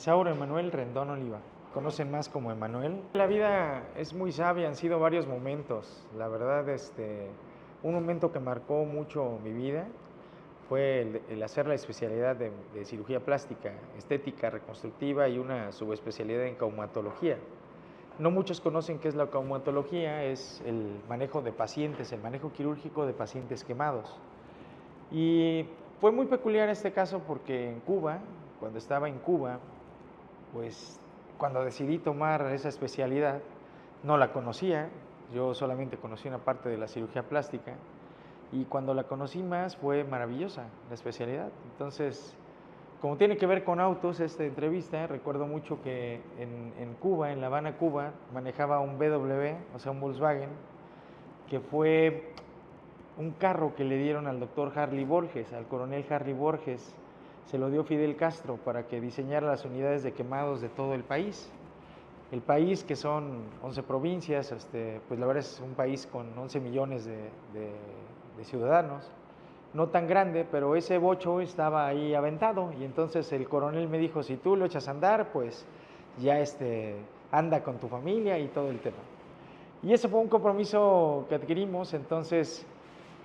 Isauro Emanuel Rendón Oliva, conocen más como Emanuel. La vida es muy sabia, han sido varios momentos. La verdad, un momento que marcó mucho mi vida fue el hacer la especialidad de cirugía plástica, estética, reconstructiva y una subespecialidad en caumatología. No muchos conocen qué es la caumatología, es el manejo de pacientes, el manejo quirúrgico de pacientes quemados. Y fue muy peculiar este caso porque en Cuba, cuando estaba en Cuba, pues cuando decidí tomar esa especialidad, no la conocía, yo solamente conocí una parte de la cirugía plástica, y cuando la conocí más fue maravillosa la especialidad. Entonces, como tiene que ver con autos esta entrevista, recuerdo mucho que en Cuba, en La Habana, Cuba, manejaba un BMW, o sea un Volkswagen, que fue un carro que le dieron al doctor Harley Borges, al coronel Harley Borges, se lo dio Fidel Castro para que diseñara las unidades de quemados de todo el país. El país, que son 11 provincias, pues la verdad es un país con 11 millones de ciudadanos, no tan grande, pero ese bocho estaba ahí aventado, y entonces el coronel me dijo, si tú lo echas a andar, pues ya anda con tu familia y todo el tema. Y ese fue un compromiso que adquirimos. Entonces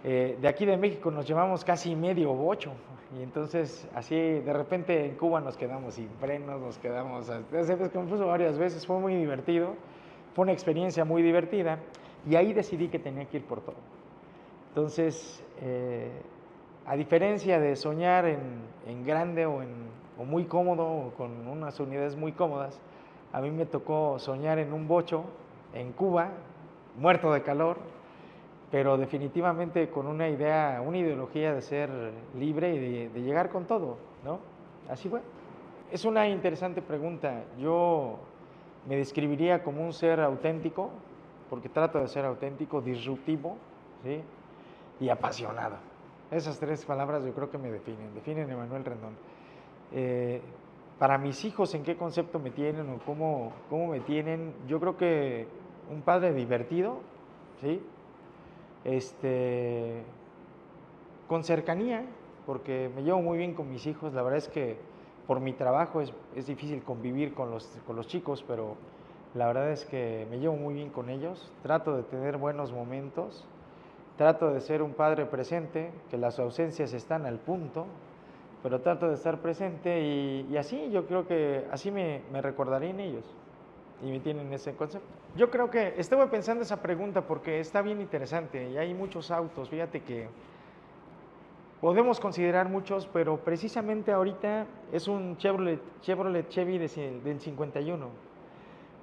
de aquí de México nos llevamos casi medio bocho, y entonces así de repente en Cuba nos quedamos sin frenos, nos quedamos, se descompuso varias veces, fue muy divertido, fue una experiencia muy divertida, y ahí decidí que tenía que ir por todo. Entonces, a diferencia de soñar en grande o muy cómodo o con unas unidades muy cómodas, a mí me tocó soñar en un bocho en Cuba, muerto de calor, pero definitivamente con una idea, una ideología de ser libre y de llegar con todo, ¿no? Así fue. Es una interesante pregunta. Yo me describiría como un ser auténtico, porque trato de ser auténtico, disruptivo, ¿sí? Y apasionado. Esas tres palabras yo creo que me definen a Emanuel Rendón. Para mis hijos, ¿en qué concepto me tienen o cómo me tienen? Yo creo que un padre divertido, ¿sí? Con cercanía, porque me llevo muy bien con mis hijos. La verdad es que por mi trabajo es difícil convivir con los chicos, pero la verdad es que me llevo muy bien con ellos. Trato de tener buenos momentos, trato de ser un padre presente, que las ausencias están al punto, pero trato de estar presente, y así yo creo que así me recordarían ellos y me tienen ese concepto. Yo creo que estuve pensando esa pregunta porque está bien interesante y hay muchos autos. Fíjate que podemos considerar muchos, pero precisamente ahorita es un Chevrolet Chevy del 51,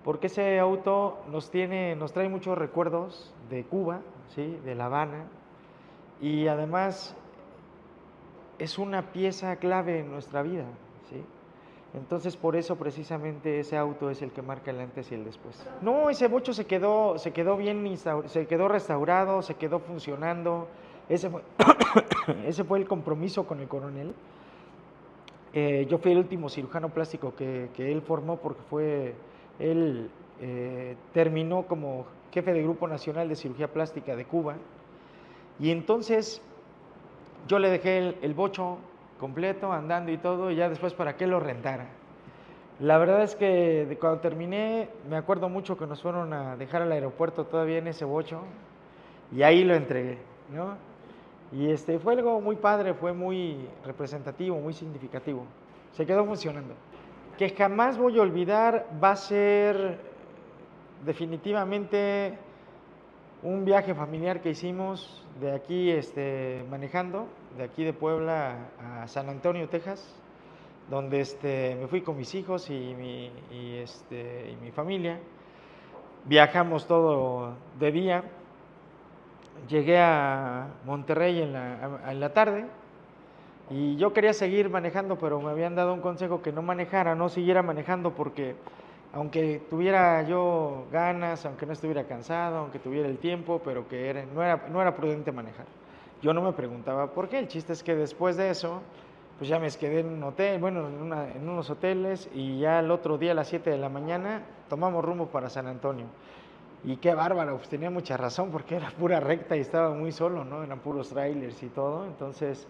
porque ese auto nos trae muchos recuerdos de Cuba, ¿sí? De La Habana, y además es una pieza clave en nuestra vida, ¿sí? Entonces, por eso precisamente ese auto es el que marca el antes y el después. No, ese bocho se quedó bien, se quedó restaurado, se quedó funcionando. Ese fue, ese fue el compromiso con el coronel. Yo fui el último cirujano plástico que él formó, porque él terminó como jefe de Grupo Nacional de Cirugía Plástica de Cuba. Y entonces yo le dejé el bocho completo, andando y todo, y ya después para que lo rentara. La verdad es que cuando terminé, me acuerdo mucho que nos fueron a dejar al aeropuerto todavía en ese bocho, y ahí lo entregué, ¿no? Y fue algo muy padre, fue muy representativo, muy significativo. Se quedó funcionando. Que jamás voy a olvidar va a ser definitivamente un viaje familiar que hicimos de aquí, manejando, de aquí de Puebla a San Antonio, Texas, donde me fui con mis hijos y mi familia. Viajamos todo de día. Llegué a Monterrey en la tarde, y yo quería seguir manejando, pero me habían dado un consejo que no manejara, no siguiera manejando, porque aunque tuviera yo ganas, aunque no estuviera cansado, aunque tuviera el tiempo, pero que no era prudente manejar. Yo no me preguntaba por qué. El chiste es que después de eso, pues ya me quedé en un hotel, bueno, en unos hoteles, y ya el otro día a las 7 de la mañana tomamos rumbo para San Antonio. Y qué bárbaro, pues tenía mucha razón, porque era pura recta y estaba muy solo, ¿no? Eran puros trailers y todo. Entonces,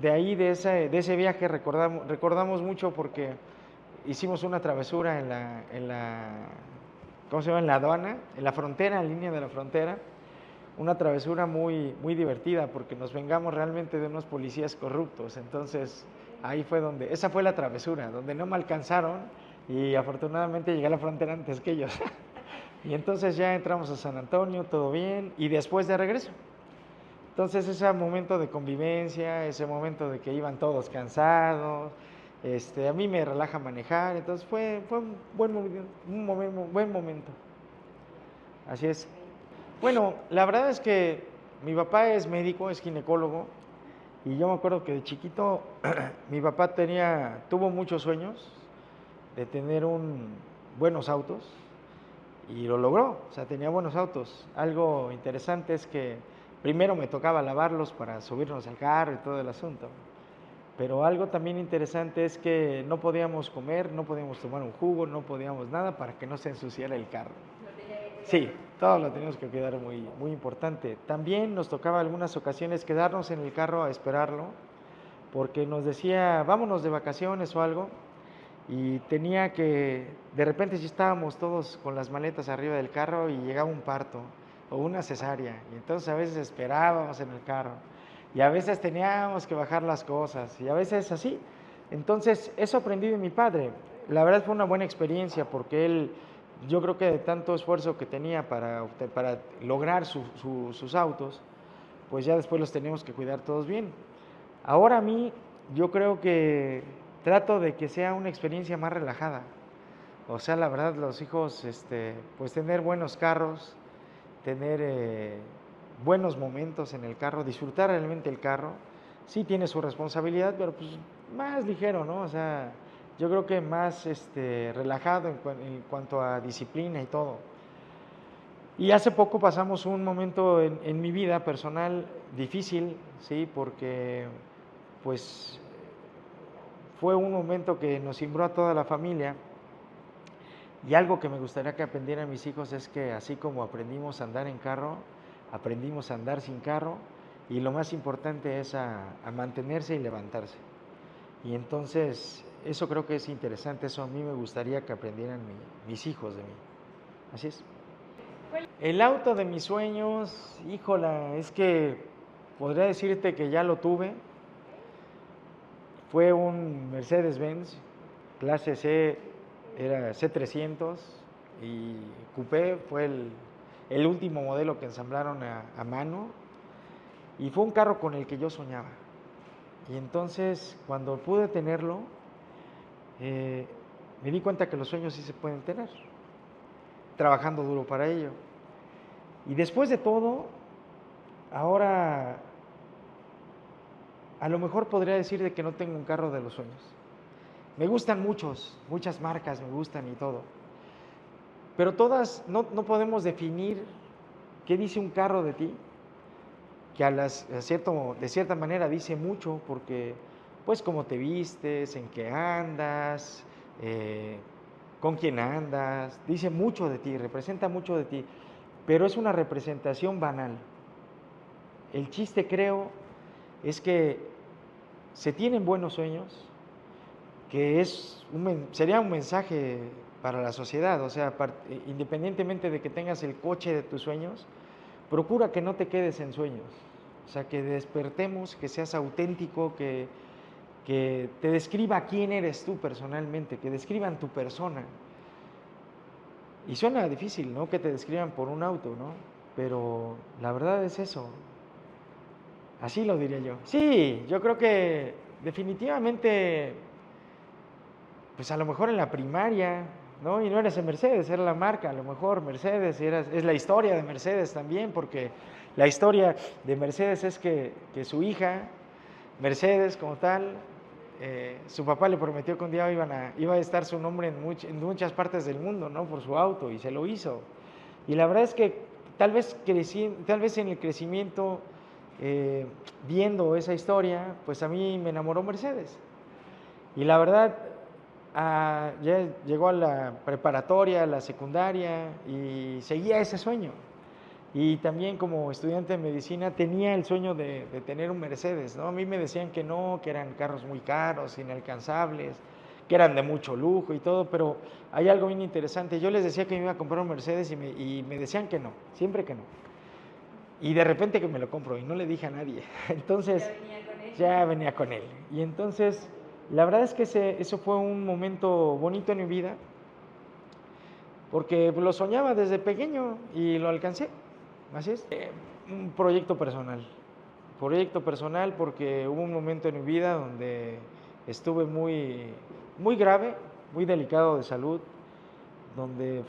de ahí, de ese viaje, recordamos mucho porque hicimos una travesura ¿cómo se llama? En la aduana, en la frontera, en línea de la frontera. Una travesura muy divertida porque nos vengamos realmente de unos policías corruptos. Entonces, ahí fue esa fue la travesura, donde no me alcanzaron y afortunadamente llegué a la frontera antes que ellos. Y entonces ya entramos a San Antonio, todo bien, y después de regreso. Entonces ese momento de convivencia, ese momento de que iban todos cansados, a mí me relaja manejar, entonces fue un buen momento. Así es. Bueno, la verdad es que mi papá es médico, es ginecólogo, y yo me acuerdo que de chiquito mi papá tuvo muchos sueños de tener buenos autos, y lo logró, o sea, tenía buenos autos. Algo interesante es que primero me tocaba lavarlos para subirnos al carro y todo el asunto. Pero algo también interesante es que no podíamos comer, no podíamos tomar un jugo, no podíamos nada para que no se ensuciara el carro. Sí, todo lo teníamos que cuidar, muy importante. También nos tocaba algunas ocasiones quedarnos en el carro a esperarlo, porque nos decía, vámonos de vacaciones o algo, y de repente si estábamos todos con las maletas arriba del carro y llegaba un parto o una cesárea, y entonces a veces esperábamos en el carro, y a veces teníamos que bajar las cosas, y a veces así. Entonces, eso aprendí de mi padre. La verdad fue una buena experiencia porque yo creo que de tanto esfuerzo que tenía para lograr sus autos, pues ya después los teníamos que cuidar todos bien. Ahora a mí, yo creo que trato de que sea una experiencia más relajada. O sea, la verdad, los hijos, pues tener buenos carros, tener buenos momentos en el carro, disfrutar realmente el carro. Sí tiene su responsabilidad, pero pues más ligero, ¿no? O sea, yo creo que más relajado en cuanto a disciplina y todo. Y hace poco pasamos un momento en mi vida personal difícil, ¿sí? Porque pues fue un momento que nos cimbró a toda la familia, y algo que me gustaría que aprendieran mis hijos es que así como aprendimos a andar en carro, aprendimos a andar sin carro, y lo más importante es a mantenerse y levantarse. Y entonces eso creo que es interesante, eso a mí me gustaría que aprendieran mis hijos de mí. Así es. El auto de mis sueños, híjola, es que podría decirte que ya lo tuve. Fue un Mercedes-Benz clase C, era C300, y coupé, fue el último modelo que ensamblaron a mano, y fue un carro con el que yo soñaba. Y entonces, cuando pude tenerlo, me di cuenta que los sueños sí se pueden tener, trabajando duro para ello. Y después de todo, ahora a lo mejor podría decir de que no tengo un carro de los sueños. Me gustan muchas marcas me gustan y todo, pero todas no podemos definir qué dice un carro de ti, que de cierta manera dice mucho, porque pues cómo te vistes, en qué andas, con quién andas, dice mucho de ti, representa mucho de ti, pero es una representación banal. El chiste, creo, es que se tienen buenos sueños, que sería un mensaje para la sociedad. O sea, independientemente de que tengas el coche de tus sueños, procura que no te quedes en sueños. O sea, que despertemos, que seas auténtico, que te describa quién eres tú personalmente, que describan tu persona. Y suena difícil, ¿no?, que te describan por un auto, ¿no? Pero la verdad es eso. Así lo diría yo. Sí, yo creo que definitivamente, pues a lo mejor en la primaria, ¿no? Y no eres en Mercedes, era la marca, a lo mejor Mercedes, es la historia de Mercedes también, porque la historia de Mercedes es que su hija, Mercedes como tal, su papá le prometió que un día iba a estar su nombre en muchas partes del mundo, ¿no?, por su auto, y se lo hizo. Y la verdad es que tal vez en el crecimiento, viendo esa historia, pues a mí me enamoró Mercedes. Y la verdad, ya llegó a la preparatoria, a la secundaria, y seguía ese sueño. Y también como estudiante de medicina tenía el sueño de tener un Mercedes, ¿no? A mí me decían que no, que eran carros muy caros, inalcanzables, que eran de mucho lujo y todo, pero hay algo bien interesante. Yo les decía que me iba a comprar un Mercedes y me decían que no, siempre que no. Y de repente que me lo compro y no le dije a nadie. Entonces, ya venía con él. Y entonces, la verdad es que eso fue un momento bonito en mi vida, porque lo soñaba desde pequeño y lo alcancé. Así es. Un proyecto personal porque hubo un momento en mi vida donde estuve muy grave, muy delicado de salud, donde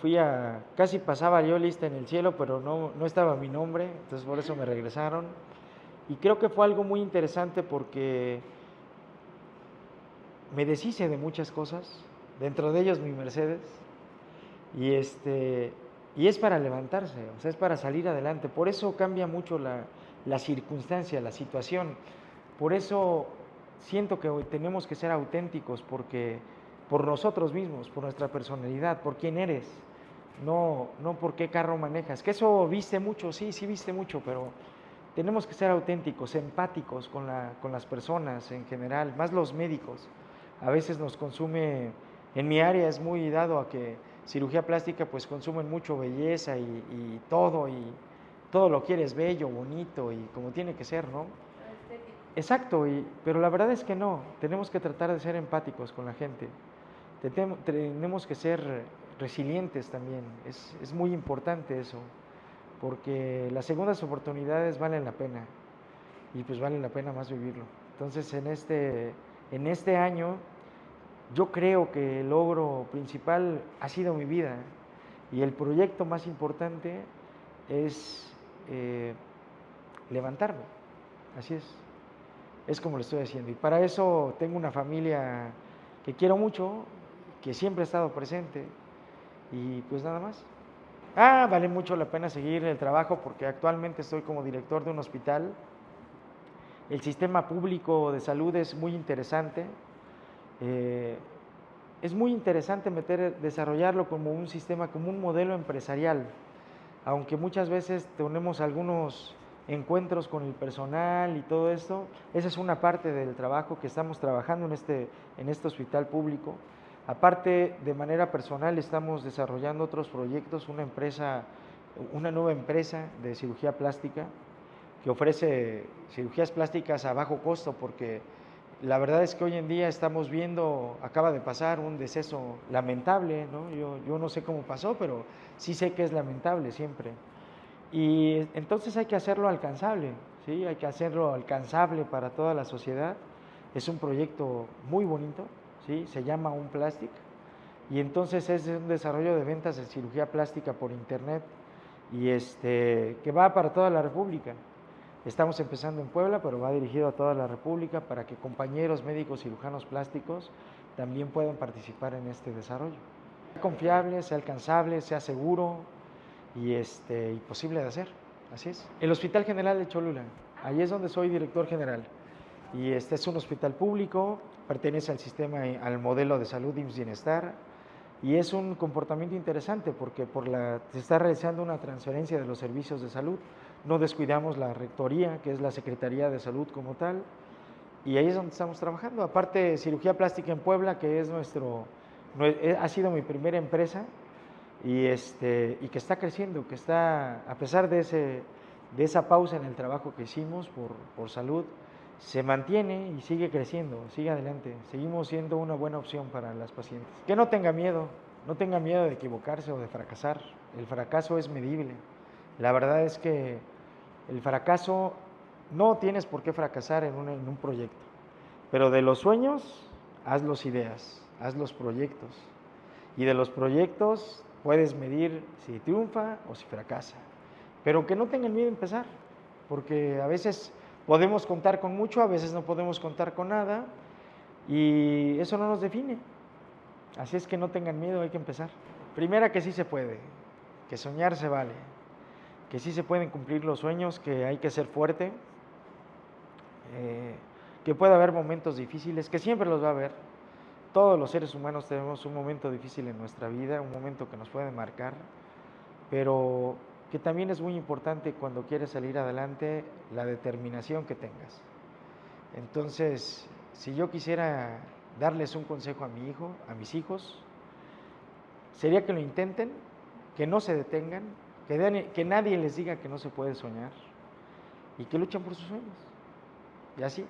casi pasaba yo lista en el cielo, pero no estaba mi nombre, entonces por eso me regresaron. Y creo que fue algo muy interesante porque me deshice de muchas cosas, dentro de ellos mi Mercedes, y y es para levantarse, o sea, es para salir adelante. Por eso cambia mucho la circunstancia, la situación. Por eso siento que hoy tenemos que ser auténticos, porque por nosotros mismos, por nuestra personalidad, por quién eres, no por qué carro manejas. Que eso viste mucho, sí, sí viste mucho, pero tenemos que ser auténticos, empáticos con las personas en general, más los médicos. A veces nos consume, en mi área es muy dado a que cirugía plástica pues consumen mucho belleza y todo lo quieres bello, bonito y como tiene que ser, ¿no? Exacto, pero la verdad es que no, tenemos que tratar de ser empáticos con la gente, tenemos que ser resilientes también, es muy importante eso, porque las segundas oportunidades valen la pena y pues vale la pena más vivirlo. Entonces en este año yo creo que el logro principal ha sido mi vida y el proyecto más importante es levantarme, así es como lo estoy haciendo. Y para eso tengo una familia que quiero mucho, que siempre ha estado presente y pues nada más. Vale mucho la pena seguir el trabajo porque actualmente estoy como director de un hospital. El sistema público de salud es muy interesante. Eh, es muy interesante desarrollarlo como un sistema, como un modelo empresarial, aunque muchas veces tenemos algunos encuentros con el personal y todo esto, esa es una parte del trabajo que estamos trabajando en este hospital público. Aparte, de manera personal, estamos desarrollando otros proyectos, una nueva empresa de cirugía plástica que ofrece cirugías plásticas a bajo costo, porque la verdad es que hoy en día estamos viendo, acaba de pasar un deceso lamentable, ¿no? Yo no sé cómo pasó, pero sí sé que es lamentable siempre. Y entonces hay que hacerlo alcanzable, ¿sí? Hay que hacerlo alcanzable para toda la sociedad. Es un proyecto muy bonito, ¿sí? Se llama Un Plastic y entonces es un desarrollo de ventas de cirugía plástica por internet y que va para toda la República. Estamos empezando en Puebla, pero va dirigido a toda la República para que compañeros médicos cirujanos plásticos también puedan participar en este desarrollo. Sea confiable, sea alcanzable, sea seguro y posible de hacer. Así es. El Hospital General de Cholula, ahí es donde soy director general. Y este es un hospital público, pertenece al modelo de salud IMSS Bienestar, y es un comportamiento interesante porque se está realizando una transferencia de los servicios de salud. No descuidamos la rectoría, que es la Secretaría de Salud como tal, y ahí es donde estamos trabajando. Aparte, cirugía plástica en Puebla, que ha sido mi primera empresa y que está creciendo, que está, a pesar de esa pausa en el trabajo que hicimos por salud, se mantiene y sigue creciendo, sigue adelante. Seguimos siendo una buena opción para las pacientes. Que no tenga miedo, no tenga miedo de equivocarse o de fracasar. El fracaso es medible. La verdad es que el fracaso, no tienes por qué fracasar en un proyecto, pero de los sueños, haz los ideas, haz los proyectos. Y de los proyectos puedes medir si triunfa o si fracasa. Pero que no tengan miedo a empezar, porque a veces podemos contar con mucho, a veces no podemos contar con nada, y eso no nos define. Así es que no tengan miedo, hay que empezar. Primera, que sí se puede, que soñar se vale, que sí se pueden cumplir los sueños, que hay que ser fuerte, que puede haber momentos difíciles, que siempre los va a haber. Todos los seres humanos tenemos un momento difícil en nuestra vida, un momento que nos puede marcar, pero que también es muy importante cuando quieres salir adelante, la determinación que tengas. Entonces, si yo quisiera darles un consejo a mi hijo, a mis hijos, sería que lo intenten, que no se detengan, que nadie les diga que no se puede soñar y que luchen por sus sueños. Y así.